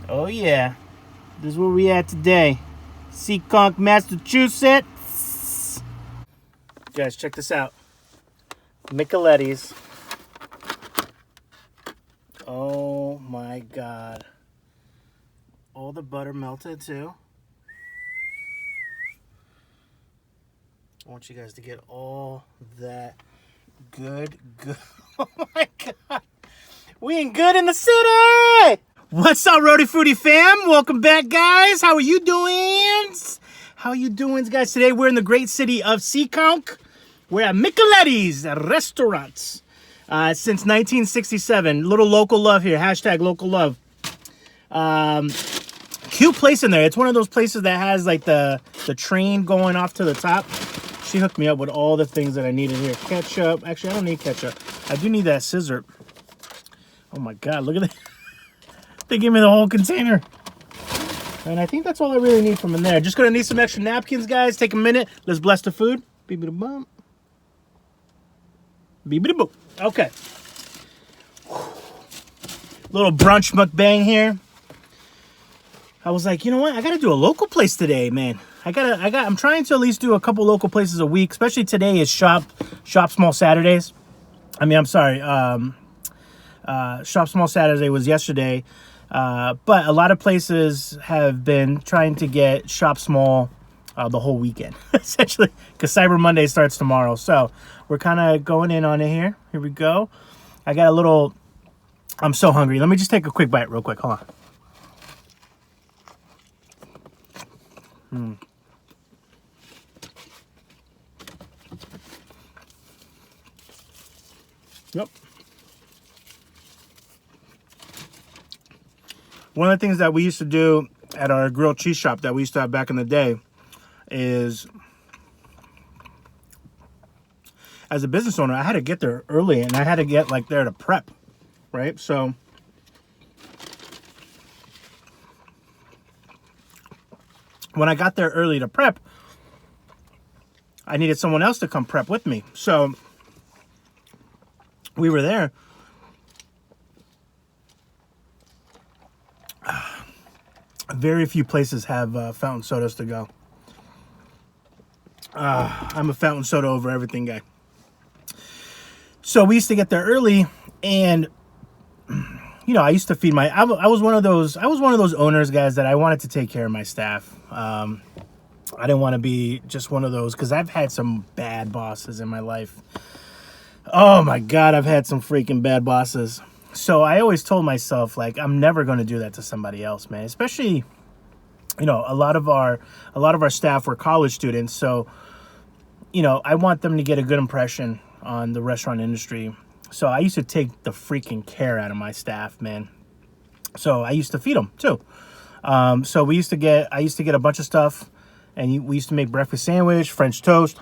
Oh yeah, this is where we at today. Seekonk, Massachusetts. Guys, check this out. Micheletti's. Oh my god. All the butter melted too. I want you guys to get all that good. Oh my god. We ain't good in the city! What's up, Rhody Foody fam? Welcome back, guys. How are you doing? How are you doing, guys? Today we're in the great city of Seekonk. We're at Micheletti's restaurants. Since 1967. Little local love here. Hashtag local love. Cute place in there. It's one of those places that has like the train going off to the top. She hooked me up with all the things that I needed here. Ketchup. Actually, I don't need ketchup. I do need that scissor. Oh my god, look at that. They gave me the whole container. And I think that's all I really need from in there. Just gonna need some extra napkins, guys. Take a minute. Let's bless the food. Beep-a-da-bum. Beep-a-da-boop. Okay. Little brunch mukbang here. I was like, you know what? I gotta do a local place today, man. I'm trying to at least do a couple local places a week, especially today is Shop Small Saturdays. I'm sorry. Shop Small Saturday was yesterday. But a lot of places have been trying to get Shop Small the whole weekend, essentially, because Cyber Monday starts tomorrow. So we're kind of going in on it here. Here we go. I got a little... I'm so hungry. Let me just take a quick bite real quick. Hold on. Yep. One of the things that we used to do at our grilled cheese shop that we used to have back in the day is, as a business owner, I had to get there early and I had to get like there to prep, right? So when I got there early to prep, I needed someone else to come prep with me. So we were there. Very few places have fountain sodas to go. I'm a fountain soda over everything guy. So we used to get there early, and you know, I used to feed my. I was one of those owners, guys, that I wanted to take care of my staff. I didn't want to be just one of those, because I've had some bad bosses in my life. Oh my god, I've had some freaking bad bosses. So I always told myself, like, I'm never going to do that to somebody else, man. Especially, you know, a lot of our staff were college students, so you know, I want them to get a good impression on the restaurant industry. So I used to take the freaking care out of my staff, man. So I used to feed them too. So I used to get a bunch of stuff, and we used to make breakfast sandwich, French toast.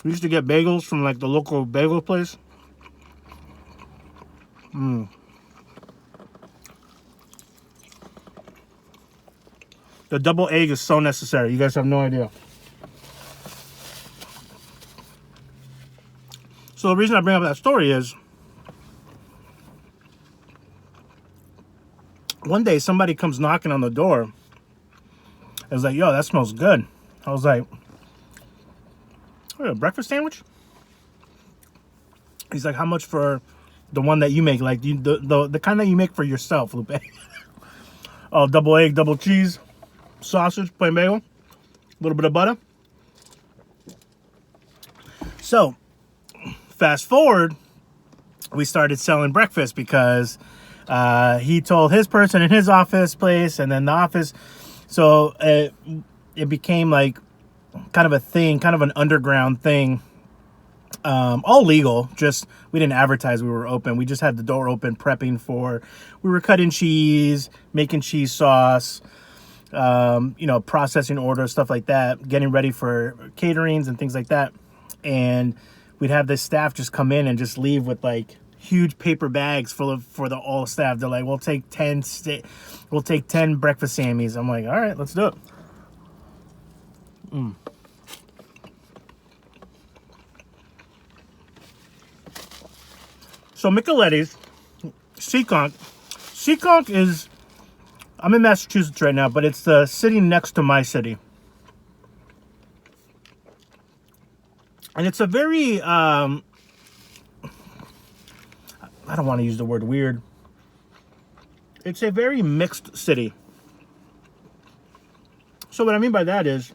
We used to get bagels from like the local bagel place. The double egg is so necessary. You guys have no idea. So the reason I bring up that story is, one day somebody comes knocking on the door. It was like, yo, that smells good. I was like, oh, a breakfast sandwich? He's like, how much for the one that you make? Like the kind that you make for yourself, Lupe. Oh, double egg, double cheese, sausage, plain bagel, a little bit of butter. So, fast forward, we started selling breakfast because he told his person in his office place, and then the office. So it became like kind of a thing, kind of an underground thing. All legal, just we didn't advertise we were open. We just had the door open, prepping for, we were cutting cheese, making cheese sauce, you know, processing orders, stuff like that, getting ready for caterings and things like that. And we'd have this staff just come in and just leave with like huge paper bags full of, for the all staff. They're like, we'll take 10 breakfast Sammies. I'm like, all right, let's do it. So Micheletti's, Seekonk. Seekonk is, I'm in Massachusetts right now, but it's the city next to my city. And it's a very, I don't want to use the word weird. It's a very mixed city. So what I mean by that is,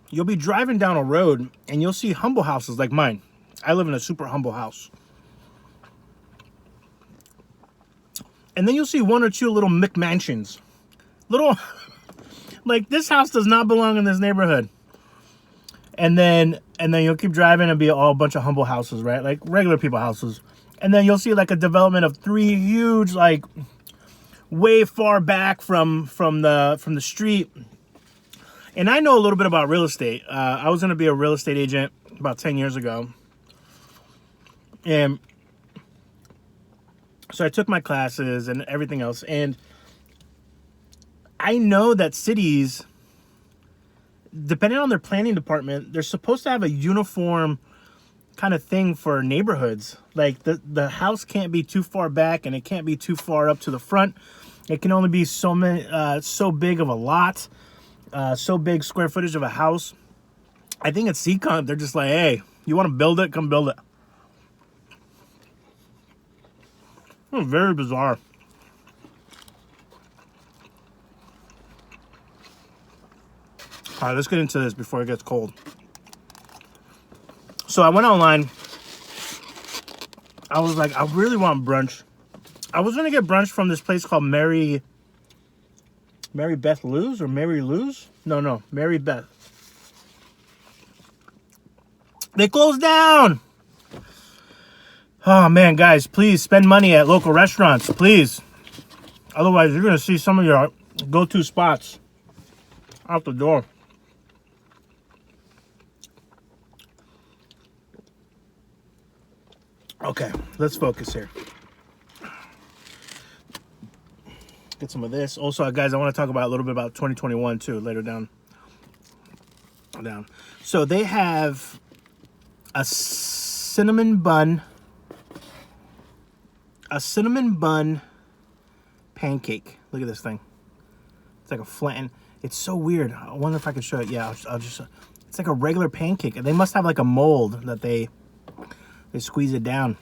you'll be driving down a road and you'll see humble houses like mine. I live in a super humble house. And then you'll see one or two little McMansions. Little, like this house does not belong in this neighborhood. And then you'll keep driving and be all a bunch of humble houses, right? Like regular people houses. And then you'll see like a development of 3 huge, like way far back from the street. And I know a little bit about real estate. I was going to be a real estate agent about 10 years ago. And so I took my classes and everything else. And I know that cities, depending on their planning department, they're supposed to have a uniform kind of thing for neighborhoods. Like the house can't be too far back and it can't be too far up to the front. It can only be so big of a lot. So big square footage of a house. I think at Seekonk, they're just like, hey, you want to build it? Come build it. Very bizarre. All right, let's get into this before it gets cold. So I went online. I was like, I really want brunch. I was going to get brunch from this place called Mary Beth Lou's or Mary Lou's? No, Mary Beth. They closed down. Oh, man, guys, please spend money at local restaurants, please. Otherwise, you're going to see some of your go-to spots out the door. Okay, let's focus here. Get some of this. Also, guys, I want to talk about a little bit about 2021 too later down. So they have a cinnamon bun pancake. Look at this thing. It's like a flattened. It's so weird. I wonder if I can show it. Yeah, I'll just. It's like a regular pancake. They must have like a mold that they squeeze it down.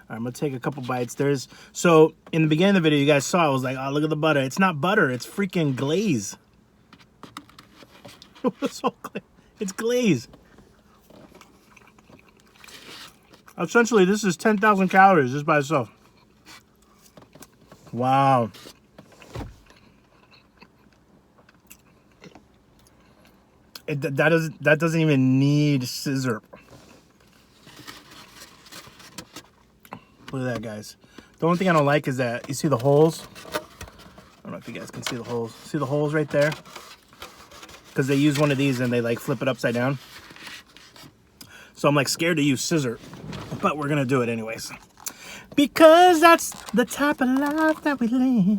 All right, I'm gonna take a couple bites. So in the beginning of the video, you guys saw, I was like, oh, look at the butter. It's not butter, it's freaking glaze. It's glaze. Essentially, this is 10,000 calories just by itself. Wow. That doesn't even need scissor. Look at that, guys. The only thing I don't like is that you see the holes. I don't know if you guys can see the holes. See the holes right there? Because they use one of these and they like flip it upside down. So I'm like scared to use scissor, but we're gonna do it anyways. Because that's the type of life that we live.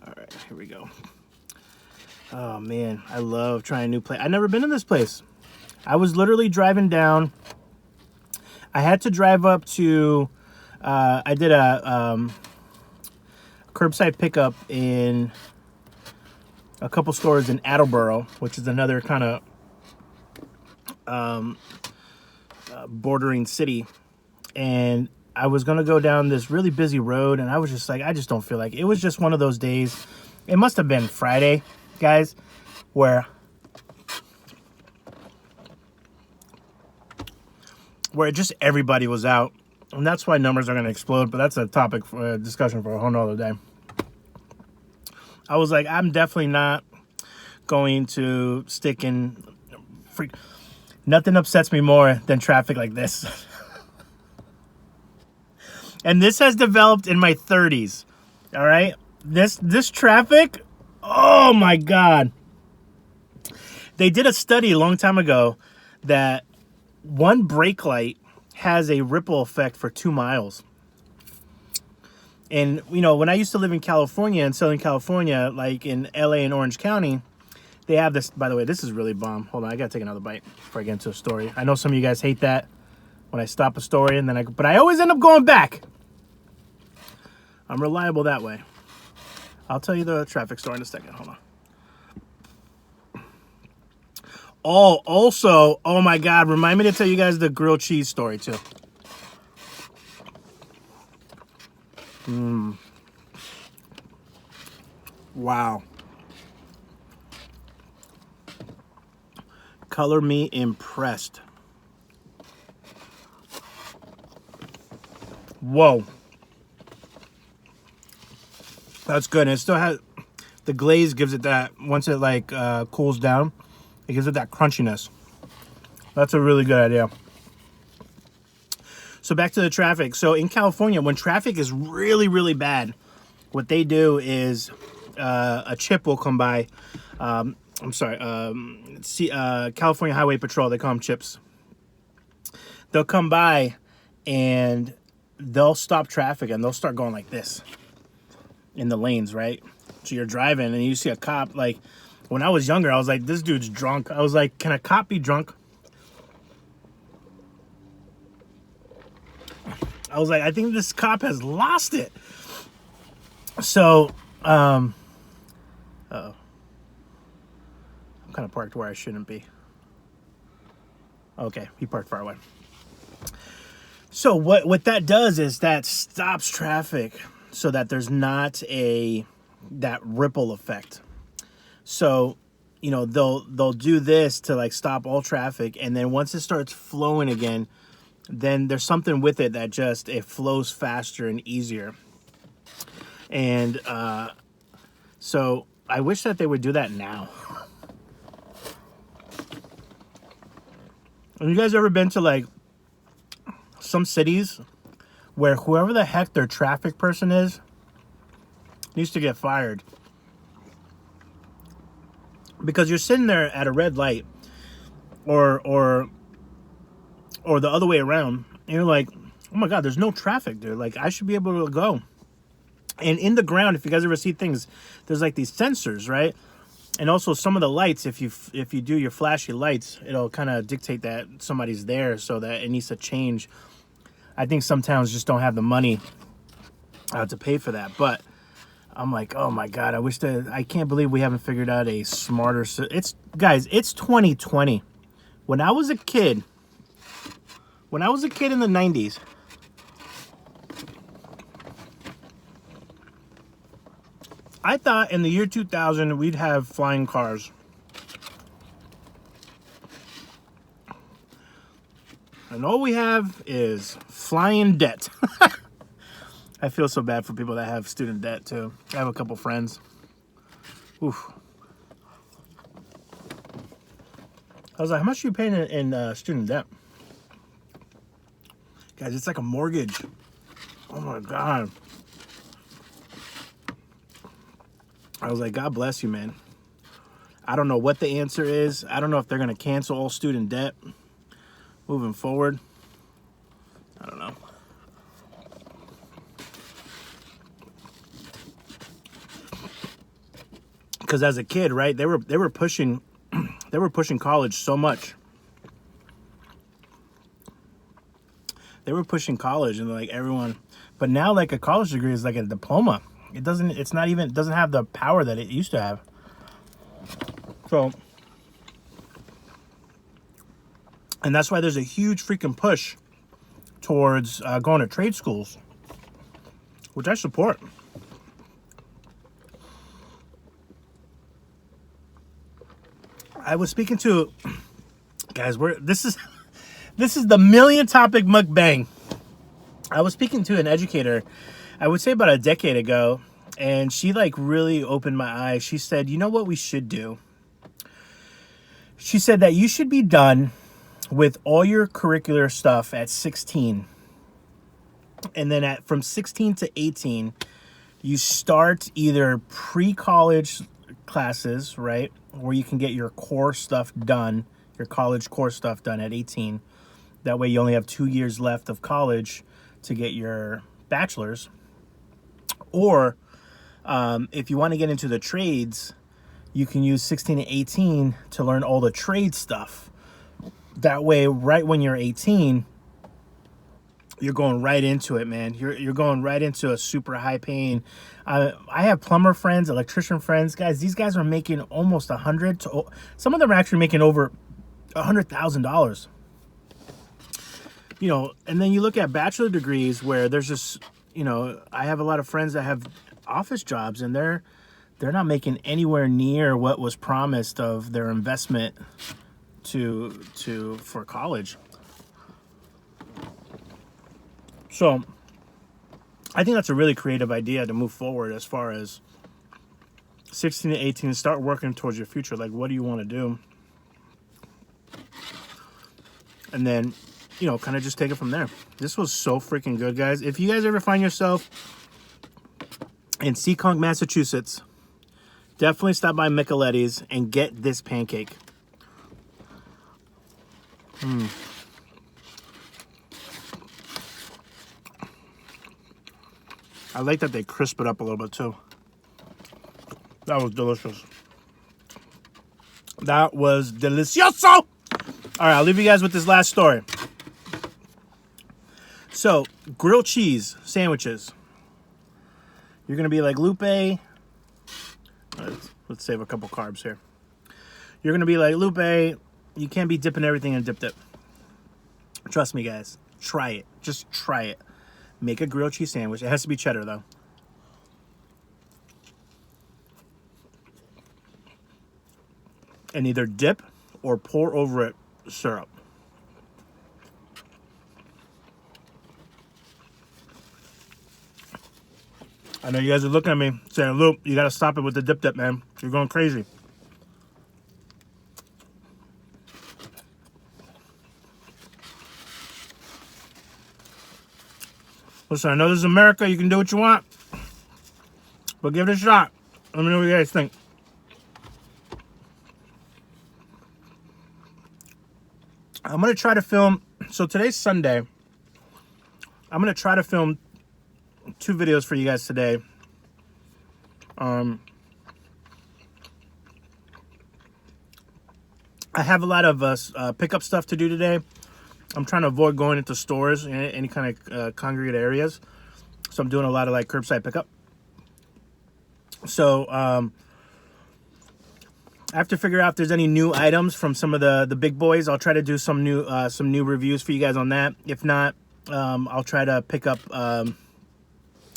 All right, here we go. Oh man, I love trying new place. I've never been to this place. I was literally driving down. I had to drive up to, I did a curbside pickup in a couple stores in Attleboro, which is another kind of bordering city. And I was going to go down this really busy road, and I was just like, I just don't feel like it. It was just one of those days. It must have been Friday, guys, where just everybody was out. And that's why numbers are going to explode. But that's a topic for a discussion for a whole nother day. I was like, I'm definitely not going to stick in. Nothing upsets me more than traffic like this. And this has developed in my 30s. All right? This traffic, oh my God. They did a study a long time ago that one brake light has a ripple effect for 2 miles. And, you know, when I used to live in California, in Southern California, like in LA and Orange County, They have this, by the way, this is really bomb. Hold on, I gotta take another bite before I get into a story. I know some of you guys hate that when I stop a story and then but I always end up going back. I'm reliable that way. I'll tell you the traffic story in a second. Hold on. Oh, also, oh my God, remind me to tell you guys the grilled cheese story too. Wow. Color me impressed. Whoa. That's good. And it still has, the glaze gives it that, once it like cools down, it gives it that crunchiness. That's a really good idea. So back to the traffic. So in California, when traffic is really, really bad, what they do is a chip will come by. California Highway Patrol, they call them chips. They'll come by and they'll stop traffic and they'll start going like this in the lanes, right? So you're driving and you see a cop. Like when I was younger, I was like, this dude's drunk. I was like, can a cop be drunk? I was like, I think this cop has lost it. So, uh-oh. I'm kind of parked where I shouldn't be. Okay, he parked far away. So what that does is that stops traffic so that there's not that ripple effect. So, you know, they'll do this to like stop all traffic, and then once it starts flowing again, then there's something with it that just, it flows faster and easier. And so I wish that they would do that now. Have you guys ever been to like some cities where whoever the heck their traffic person is needs to get fired? Because you're sitting there at a red light or the other way around, and you're like, oh my God, there's no traffic, dude. Like, I should be able to go. And in the ground, if you guys ever see things, there's like these sensors, right? And also some of the lights, if you do your flashy lights, it'll kind of dictate that somebody's there, so that it needs to change. I think some towns just don't have the money to pay for that. But I'm like, oh my God, I can't believe we haven't figured out a smarter, guys, it's 2020. When I was a kid in the 90s, I thought in the year 2000 we'd have flying cars. And all we have is flying debt. I feel so bad for people that have student debt too. I have a couple friends. Oof. I was like, how much are you paying in student debt? Guys, it's like a mortgage. Oh my God. I was like, God bless you, man. I don't know what the answer is. I don't know if they're going to cancel all student debt moving forward. I don't know. Because as a kid, right, they were pushing college so much. They were pushing college and like everyone, but now like a college degree is like a diploma. It doesn't have the power that it used to have. So, and that's why there's a huge freaking push towards going to trade schools, which I support. I was speaking to, guys, this is the million topic mukbang. I was speaking to an educator, I would say about a decade ago, and she like really opened my eyes. She said, you know what we should do? She said that you should be done with all your curricular stuff at 16. And then from 16 to 18, you start either pre-college classes, right? Where you can get your core stuff done, your college core stuff done at 18. That way you only have 2 years left of college to get your bachelor's. Or if you want to get into the trades, you can use 16 and 18 to learn all the trade stuff. That way, right when you're 18, you're going right into it, man. You're going right into a super high paying. I have plumber friends, electrician friends, guys. These guys are making almost 100 to, some of them are actually making over $100,000. You know, and then you look at bachelor degrees where there's just, you know, I have a lot of friends that have office jobs, and they're not making anywhere near what was promised of their investment for college. So I think that's a really creative idea to move forward as far as 16 to 18, start working towards your future. Like, what do you want to do? And then, you know, kind of just take it from there. This was so freaking good, guys. If you guys ever find yourself in Seekonk, Massachusetts, definitely stop by Micheletti's and get this pancake. I like that they crisp it up a little bit too. That was delicious. That was delicioso. All right, I'll leave you guys with this last story. So, grilled cheese sandwiches. You're going to be like, Lupe. Let's save a couple carbs here. You're going to be like, Lupe, you can't be dipping everything in dip dip. Trust me, guys. Try it. Just try it. Make a grilled cheese sandwich. It has to be cheddar, though. And either dip or pour over it syrup. I know you guys are looking at me saying, Luke, you got to stop it with the dip dip, man. You're going crazy. Listen, I know this is America. You can do what you want. But give it a shot. Let me know what you guys think. I'm going to try to film. So today's Sunday. I'm going to try to film 2 videos for you guys today. I have a lot of pickup stuff to do today. I'm trying to avoid going into stores in any kind of congregate areas. So I'm doing a lot of like curbside pickup. So I have to figure out if there's any new items from some of the big boys. I'll try to do some new reviews for you guys on that. If not, I'll try to pick up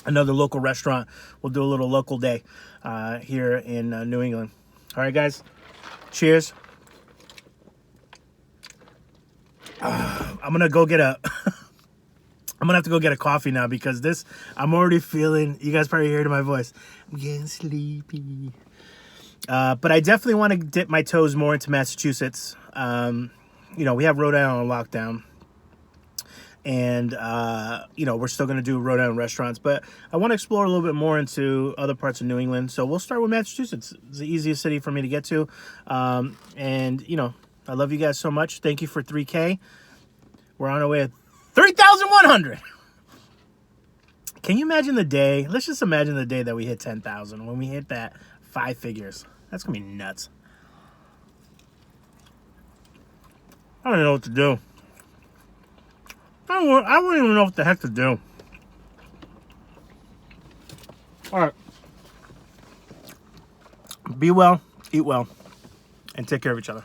another local restaurant. We'll do a little local day here in New England. All right, guys. Cheers. I'm gonna go get a I'm gonna have to go get a coffee now because this, I'm already feeling, you guys probably heard my voice, I'm getting sleepy. But I definitely want to dip my toes more into Massachusetts. You know, we have Rhode Island on lockdown, and you know, we're still gonna do Rhode Island restaurants, but I want to explore a little bit more into other parts of New England. So we'll start with Massachusetts. It's the easiest city for me to get to, and you know, I love you guys so much. Thank you for 3K. We're on our way at 3,100. Can you imagine the day? Let's just imagine the day that we hit 10,000. When we hit that 5 figures. That's going to be nuts. I don't even know what to do. I wouldn't even know what the heck to do. All right. Be well, eat well, and take care of each other.